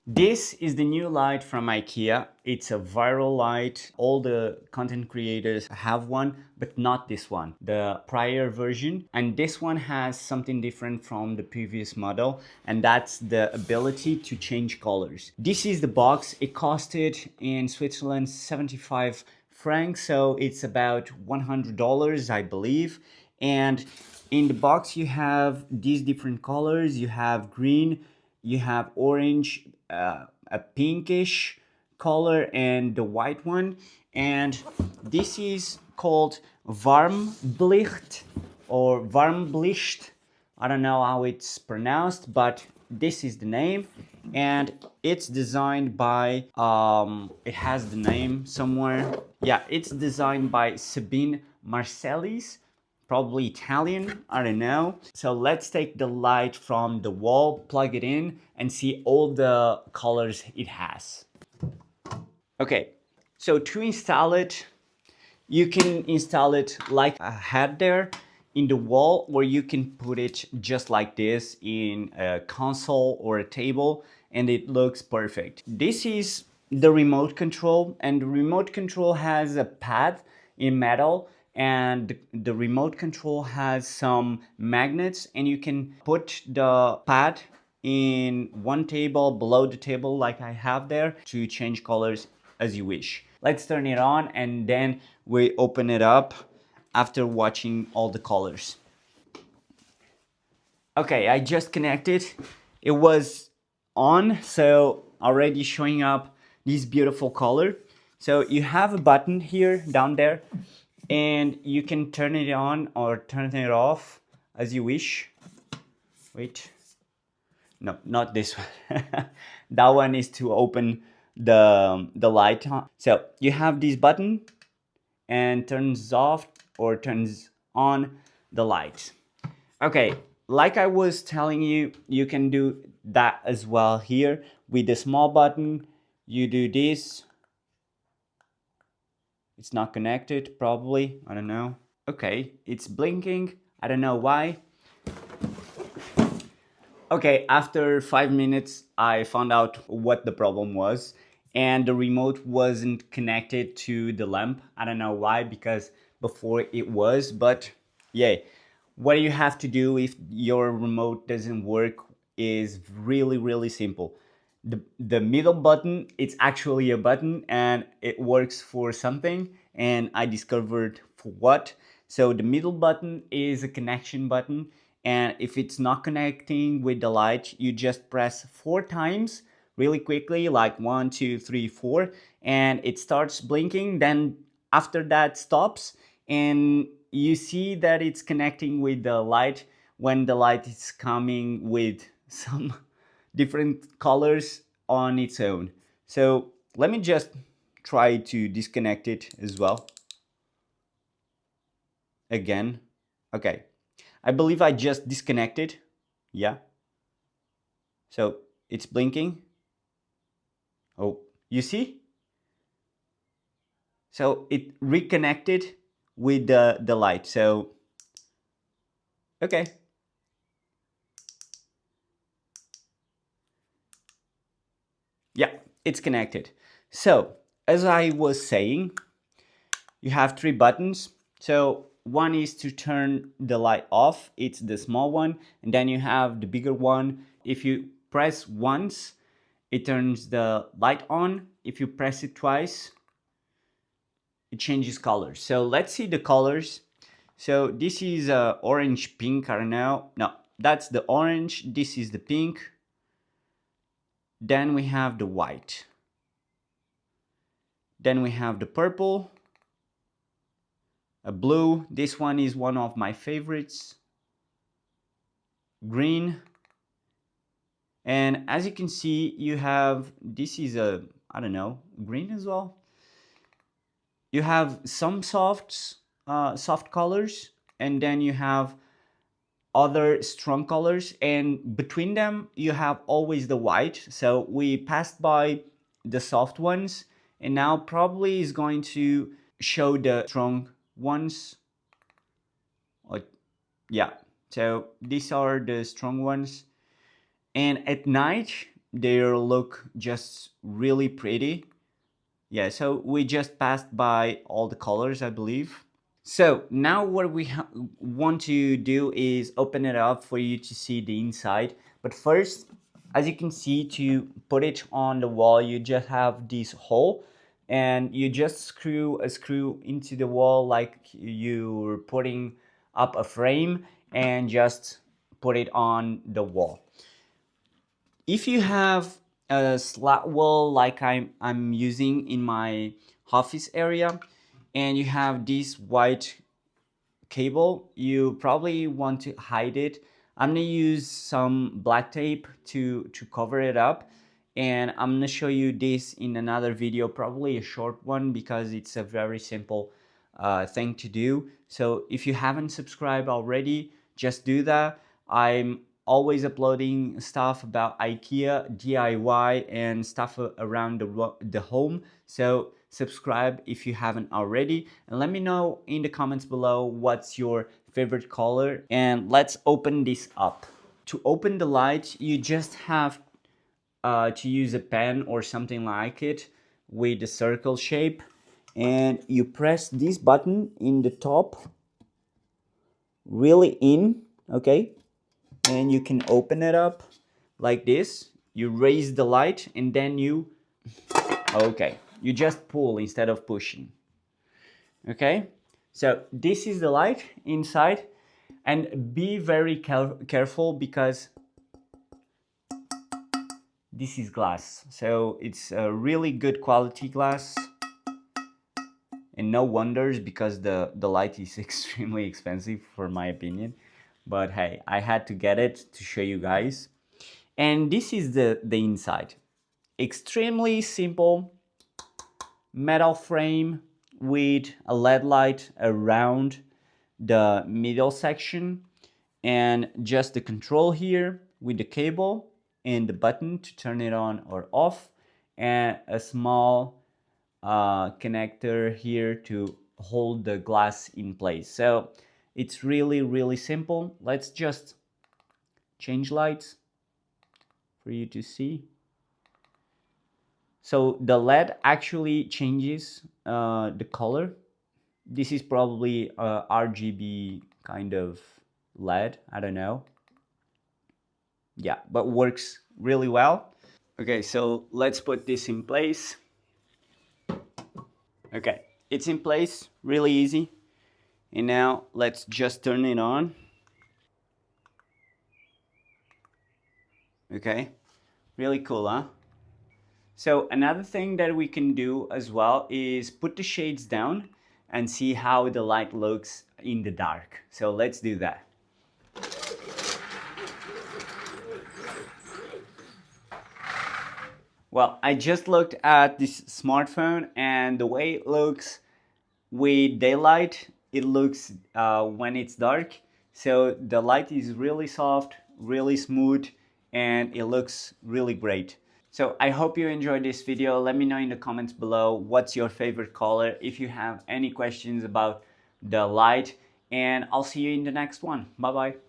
This is the new light from IKEA. It's a viral light. All the content creators have one, but not this one, the prior version. And this one has something different from the previous model, and that's the ability to change colors. This is the box. It costed in Switzerland 75 francs, so it's about $100, I believe. And in the box you have these different colors. You have green, you have orange, a pinkish color, and the white one. And this is called Warmblicht or Warmblicht. I don't know how it's pronounced, but this is the name. And it's designed by it has the name somewhere. Yeah, it's designed by Sabine Marcellis, probably Italian, I don't know. So let's take the light from the wall, plug it in, and see all the colors it has. Okay, so to install it, you can install it like I had there in the wall, or you can put it just like this in a console or a table, and it looks perfect. This is the remote control, and the remote control has a pad in metal, and the remote control has some magnets, and you can put the pad in one table, below the table like I have there, to change colors as you wish. Let's turn it on and then we open it up after watching all the colors. Okay, I just connected. It was on, so already showing up this beautiful color. So you have a button here down there, and you can turn it on or turn it off as you wish. Wait. No, not this one. That one is to open the light on. So you have this button and turns off or turns on the light. Okay, like I was telling you, you can do that as well here with the small button. You do this. It's not connected, probably. I don't know. Okay, it's blinking. I don't know why. Okay, after 5 minutes, I found out what the problem was, and the remote wasn't connected to the lamp. I don't know why, because before it was, but yeah, what you have to do if your remote doesn't work is really, really simple. The middle button, it's actually a button and it works for something, and I discovered for what. So the middle button is a connection button, and if it's not connecting with the light, you just press 4 times really quickly, like 1, 2, 3, 4, and it starts blinking. Then after that stops, and you see that it's connecting with the light when the light is coming with some different colors on its own. So let me just try to disconnect it as well. Again. Okay. I believe I just disconnected. Yeah. So it's blinking. Oh, you see? So it reconnected with the light. So, okay. Yeah, it's connected. So, as I was saying, you have 3 buttons. So one is to turn the light off. It's the small one. And then you have the bigger one. If you press once, it turns the light on. If you press it twice, it changes colors. So let's see the colors. So this is orange pink, I don't know. No, that's the orange. This is the pink. Then we have the white. Then we have the purple, a blue. This one is one of my favorites. Green. And as you can see, you have, this is a, I don't know, green as well. You have some soft colors, and then you have other strong colors, and between them you have always the white. So we passed by the soft ones, and now probably is going to show the strong ones. Yeah, so these are the strong ones. And at night they look just really pretty. Yeah, so we just passed by all the colors, I believe. So now what we want to do is open it up for you to see the inside. But first, as you can see, to put it on the wall, you just have this hole and you just screw a screw into the wall like you're putting up a frame, and just put it on the wall. If you have a slat wall like I'm using in my office area, and you have this white cable, you probably want to hide it. I'm gonna use some black tape to cover it up, and I'm gonna show you this in another video, probably a short one, because it's a very simple thing to do. So if you haven't subscribed already, just do that. I'm always uploading stuff about IKEA DIY and stuff around the home, so subscribe if you haven't already, and let me know in the comments below what's your favorite color. And let's open this up. To open the light, you just have to use a pen or something like it with the circle shape, and you press this button in the top really in, okay, and you can open it up like this. You raise the light and then you, okay, you just pull instead of pushing. Okay, so this is the light inside, and be very careful because this is glass, so it's a really good quality glass, and no wonders because the light is extremely expensive for my opinion, but hey, I had to get it to show you guys. And this is the inside. Extremely simple metal frame with a LED light around the middle section, and just the control here with the cable and the button to turn it on or off, and a small connector here to hold the glass in place. So it's really simple. Let's just change lights for you to see. So the LED actually changes the color. This is probably a RGB kind of LED, I don't know. Yeah, but works really well. Okay, so let's put this in place. Okay, it's in place, really easy. And now let's just turn it on. Okay, really cool, huh? So another thing that we can do as well is put the shades down and see how the light looks in the dark. So let's do that. Well, I just looked at this smartphone, and the way it looks with daylight, it looks when it's dark. So the light is really soft, really smooth, and it looks really great. So I hope you enjoyed this video. Let me know in the comments below what's your favorite color, if you have any questions about the light, and I'll see you in the next one. Bye bye.